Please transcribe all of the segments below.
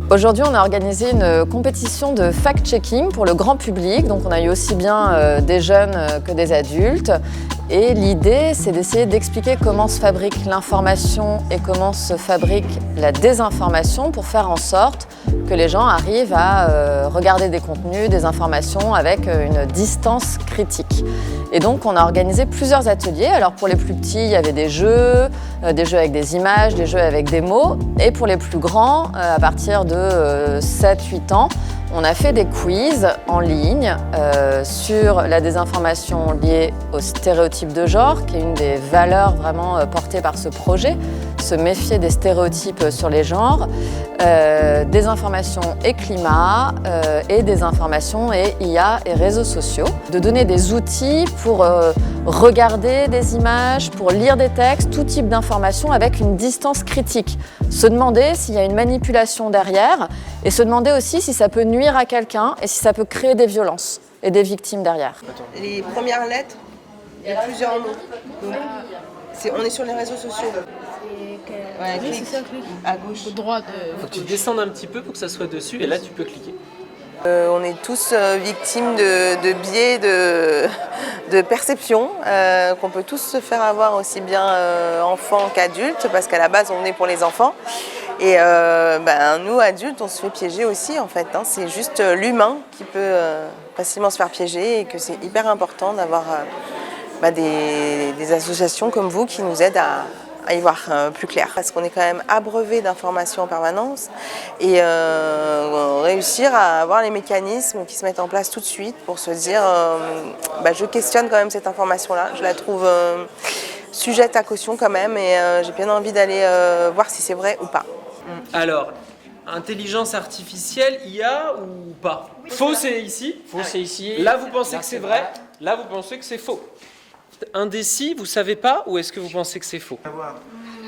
Aujourd'hui, on a organisé une compétition de fact-checking pour le grand public. Donc, on a eu aussi bien des jeunes que des adultes. Et l'idée, c'est d'essayer d'expliquer comment se fabrique l'information et comment se fabrique la désinformation pour faire en sorte que les gens arrivent à regarder des contenus, des informations avec une distance critique. Et donc, on a organisé plusieurs ateliers. Alors, pour les plus petits, il y avait des jeux avec des images, des jeux avec des mots. Et pour les plus grands, à partir de 7-8 ans, on a fait des quiz en ligne sur la désinformation liée aux stéréotypes de genre, qui est une des valeurs vraiment portées par ce projet, se méfier des stéréotypes sur les genres, désinformation et climat, et désinformation et IA et réseaux sociaux. De donner des outils pour regarder des images, pour lire des textes, tout type d'informations avec une distance critique. Se demander s'il y a une manipulation derrière et se demander aussi si ça peut nuire à quelqu'un et si ça peut créer des violences et des victimes derrière. Les premières lettres, il y a plusieurs mots. Donc, on est sur les réseaux sociaux. Ouais, clique à gauche. Droite. Faut que tu descendes un petit peu pour que ça soit dessus et là tu peux cliquer. On est tous victimes de biais de perception, qu'on peut tous se faire avoir aussi bien enfants qu'adultes, parce qu'à la base on est pour les enfants. Et nous adultes on se fait piéger aussi en fait. C'est juste l'humain qui peut facilement se faire piéger et que c'est hyper important d'avoir des associations comme vous qui nous aident à y voir plus clair. Parce qu'on est quand même abreuvé d'informations en permanence et réussir à avoir les mécanismes qui se mettent en place tout de suite pour se dire je questionne quand même cette information-là, je la trouve sujette à caution quand même et j'ai bien envie d'aller voir si c'est vrai ou pas. Alors, intelligence artificielle, IA ou pas? Faux c'est ici. Faux, c'est ici. Là vous pensez que c'est vrai, là vous pensez que c'est faux. Indécis, vous savez pas ou est-ce que vous pensez que c'est faux?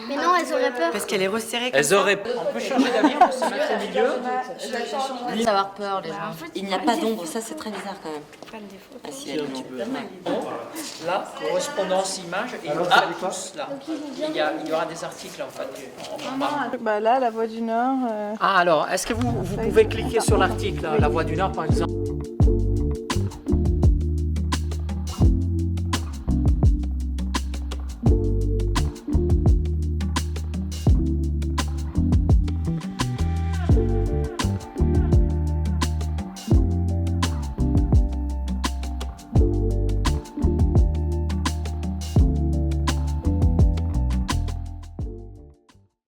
Mais non, elles auraient peur. Parce qu'elle est resserrée. Elles auraient... On peut changer d'avis, on peut se mettre au milieu. Avoir peur, les gens. Il n'y a pas d'ombre, ça c'est très bizarre quand même. Ah, si, elle est Là, correspondance image, et il y aura tous là. Il y aura des articles en fait. Là, la Voix du Nord. Ah alors, est-ce que vous pouvez cliquer sur l'article, La Voix du Nord par exemple?